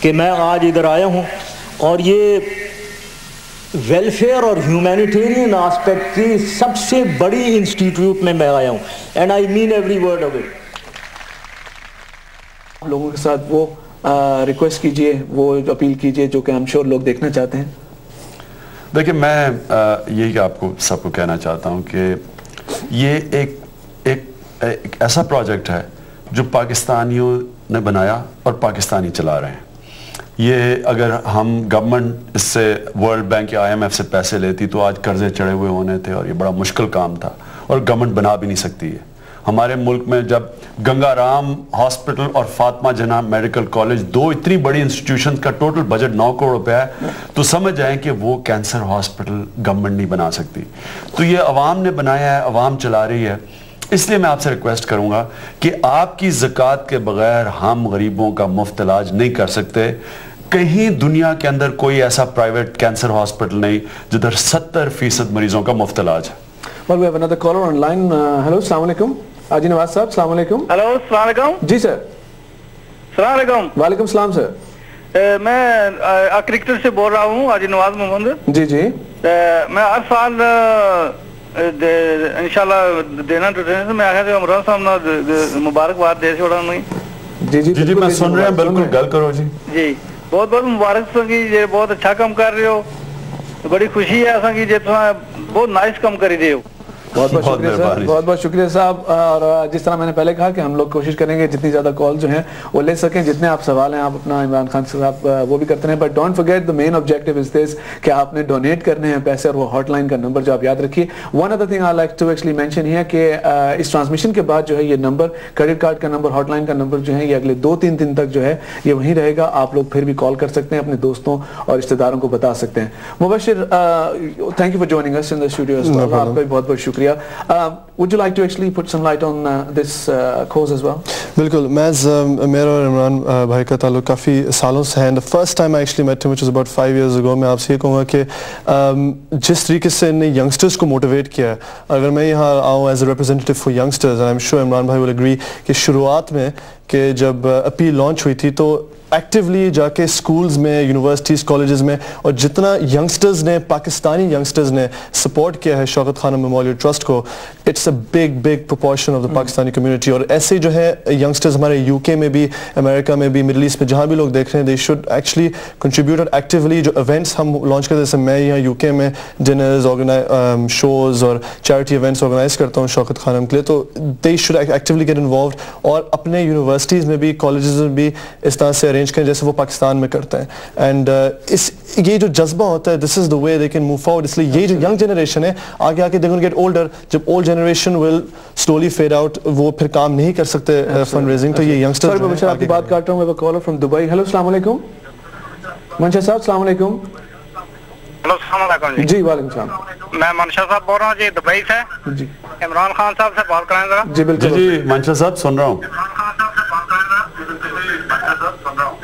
کہ میں آج ادھر آیا ہوں اور یہ ویلفیئر اور ہیومینیٹیرین آسپیکٹ کی سب سے بڑی انسٹیٹیوٹ میں آیا ہوں، and I mean every word of it. لوگوں کے ساتھ وہ ریکویسٹ کیجئے، وہ اپیل کیجئے جو کہ ہم شور لوگ دیکھنا چاہتے ہیں. دیکھیں میں یہی آپ کو سب کو کہنا چاہتا ہوں کہ یہ ایک ایسا پروجیکٹ ہے جو پاکستانیوں نے بنایا اور پاکستانی چلا رہے ہیں. یہ اگر ہم گورنمنٹ اس سے ورلڈ بینک یا IMF سے پیسے لیتی تو آج قرضے چڑھے ہوئے ہونے تھے اور یہ بڑا مشکل کام تھا اور گورنمنٹ بنا بھی نہیں سکتی ہے. ہمارے ملک میں جب گنگا رام ہاسپٹل اور فاطمہ جناح میڈیکل کالج دو اتنی بڑی انسٹیٹیوشنز کا ٹوٹل بجٹ 9 کروڑ روپے ہے تو سمجھ جائیں کہ وہ کینسر ہاسپٹل گورنمنٹ نہیں بنا سکتی. تو یہ عوام نے بنایا ہے، عوام چلا رہی ہے. اس لیے میں آپ سے ریکویسٹ کروں گا کہ آپ کی زکوٰۃ کے بغیر ہم غریبوں کا مفت علاج نہیں کر سکتے. کہیں دنیا کے اندر کوئی ایسا پرائیویٹ کینسر ہاسپٹل نہیں جدھر 70% مریضوں کا مفت علاج ہے. Well, we have another caller on line. Hello, السلام علیکم. آجی نواز صاحب السلام علیکم. ہلو السلام علیکم. جی سر. السلام علیکم. وعلیکم السلام سر. میں کرکٹر سے بول رہا ہوں، آجی نواز محمد. جی جی. میں ہر سال انشاءاللہ دینا ٹوٹنے سے میں آخر عمران صاحب نے مبارکباد دے چھوڑا نہیں. جی جی جی میں سن رہے ہیں، بالکل گل کرو جی. جی بہت بہت مبارک سن کی، یہ بہت اچھا کام کر رہے ہو، بڑی خوشی ہے ایسا کہ جی بہت نائس کام کری دے ہو. بہت بہت شکریہ صاحب، بہت بہت شکریہ صاحب. اور جس طرح میں نے پہلے کہا کہ ہم لوگ کوشش کریں گے جتنی زیادہ کال جو ہیں وہ لے سکیں. جتنے آپ سوال ہیں آپ اپنا عمران خان صاحب وہ بھی کرتے ہیں، but don't forget the main objective is this کہ آپ نے ڈونیٹ کرنے ہیں پیسے، اور وہ ہاٹ لائن کا نمبر جو آپ یاد رکھیے. One other thing I like to actually mention ہے کہ اس ٹرانسمیشن کے بعد جو ہے یہ نمبر، کریڈٹ کارڈ کا نمبر، ہاٹ لائن کا نمبر جو ہے یہ اگلے 2-3 دن تک جو ہے یہ وہیں رہے گا. آپ لوگ پھر بھی کال کر سکتے ہیں، اپنے دوستوں اور رشتہ داروں کو بتا سکتے ہیں. Mubashir thank you for joining us in the studio. آپ کا بھی بہت بہت شکریہ. Would you like to actually put some light on this cause as well? بالکل. میرا اور عمران بھائی کا تعلق کافی سالوں سے ہے. The first time I actually met him, which was about 5 years ago, میں آپ سے یہ کہوں گا کہ جس طریقے سے انہیں ینگسٹرز کو موٹیویٹ کیا ہے، اگر میں یہاں آؤں as a representative for youngsters, and I'm sure Imran بھائی will agree کہ شروعات میں کہ جب اپیل لانچ ہوئی تھی تو ایکٹیولی جا کے اسکولز میں، یونیورسٹیز، کالجز میں، اور جتنا ینگسٹرز نے، پاکستانی ینگسٹرز نے سپورٹ کیا ہے شوکت خانم میموریل ٹرسٹ کو، it's a big proportion of the Pakistani community. اور ایسے جو ہے ینگسٹرز ہمارے UK میں بھی، امریکہ میں بھی، مڈل ایسٹ میں جہاں بھی لوگ دیکھ رہے ہیں، they should actually contribute actually. جو ایونٹس ہم لانچ کرتے ہیں، جیسے میں یہاں UK میں ڈنرز، شوز اور چیریٹی ایونٹس آرگنائز کرتا ہوں شوکت خانم کے لیے، تو they should actually get involved. اور اپنے یونیورسٹیز میں بھی، کالجز میں بھی اس طرح سے ارینج کریں جیسے وہ پاکستان میں کرتے ہیں. اینڈ یہ جو جذبہ ہوتا ہے، دس از دا وے دے کین موو فارورڈ. اس لیے یہ جو ینگ جنریشن ہے آگے آ کے دے ول گیٹ اولڈر، جب old generation will slowly fade out, وہ پھر کام نہیں کر سکتے فنڈ ریزنگ. تو یہ ینگسٹر آپ کی بات کاٹ رہا ہوں. Collar from Dubai. ہیلو السلام علیکم. منشا صاحب السلام علیکم. ہلو السلام علیکم. جی وعلیکم السلام. میں منشا صاحب بول رہا ہوں جی دبئی سے. جی عمران خان صاحب سے بات کرائیں ذرا. جی بالکل. جی منشا صاحب سن رہا ہوں.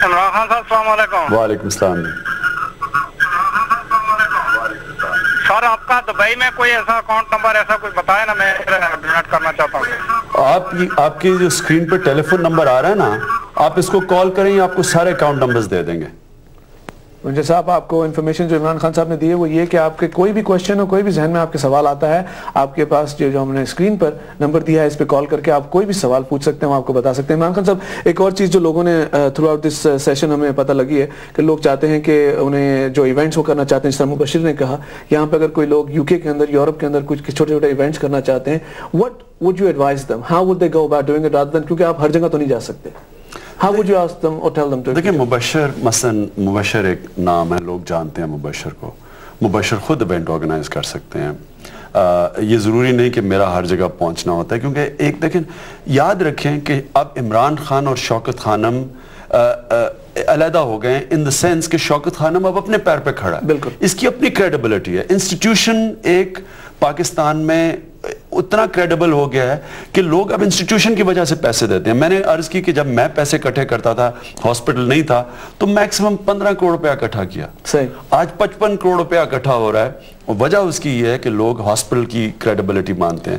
عمران خان صاحب السلام علیکم. وعلیکم السلام. سر آپ کا دبئی میں کوئی ایسا اکاؤنٹ نمبر ایسا کچھ بتائے نا، میں ڈونیٹ کرنا چاہتا ہوں. آپ کی جو اسکرین پہ ٹیلی فون نمبر آ رہا ہے نا، آپ اس کو کال کریں، آپ کو سارے اکاؤنٹ نمبرز دے دیں گے. منشا صاحب آپ کو انفارمیشن جو عمران خان صاحب نے دی ہے وہ یہ کہ آپ کے کوئی بھی کوشچن ہو، کوئی بھی ذہن میں آپ کے سوال آتا ہے، آپ کے پاس جو ہم نے اسکرین پر نمبر دیا ہے اس پہ کال کر کے آپ کوئی بھی سوال پوچھ سکتے ہیں، ہم آپ کو بتا سکتے ہیں. عمران خان صاحب ایک اور چیز جو لوگوں نے تھرو آؤٹ دس سیشن ہمیں پتہ لگی ہے کہ لوگ چاہتے ہیں کہ انہیں جو ایونٹس وہ کرنا چاہتے ہیں، جس طرح مبشر نے کہا یہاں پہ اگر کوئی لوگ UK کے اندر، یورپ کے اندر کچھ چھوٹے چھوٹے ایونٹس کرنا چاہتے ہیں، what would you advise them? How would they go about doing it rather than، کیونکہ آپ ہر جگہ تو نہیں جا سکتے. How would you ask them or tell them to? دیکھیں مبشر ایک نام ہے، لوگ جانتے ہیں مبشر کو. مبشر خود ایونٹ آرگنائز کر سکتے ہیں. یہ ضروری نہیں کہ میرا ہر جگہ پہنچنا ہوتا ہے، کیونکہ ایک دیکھیں یاد رکھیں کہ اب عمران خان اور شوکت خانم علیحدہ ہو گئے ہیں، ان دا سینس کہ شوکت خانم اب اپنے پیر پہ کھڑا ہے. بالکل. اس کی اپنی کریڈیبلٹی ہے. انسٹیٹیوشن ایک پاکستان میں اتنا کریڈیبل ہو گیا ہے کہ لوگ اب انسٹیٹیوشن کی وجہ سے پیسے دیتے ہیں. میں نے عرض کی کہ جب میں پیسے اکٹھے کرتا تھا، ہاسپٹل نہیں تھا، تو میکسیمم 15 کروڑ روپیہ اکٹھا کیا. آج 55 کروڑ روپیہ اکٹھا ہو رہا ہے. وجہ اس کی یہ ہے کہ لوگ ہاسپٹل کی کریڈیبلٹی مانتے ہیں.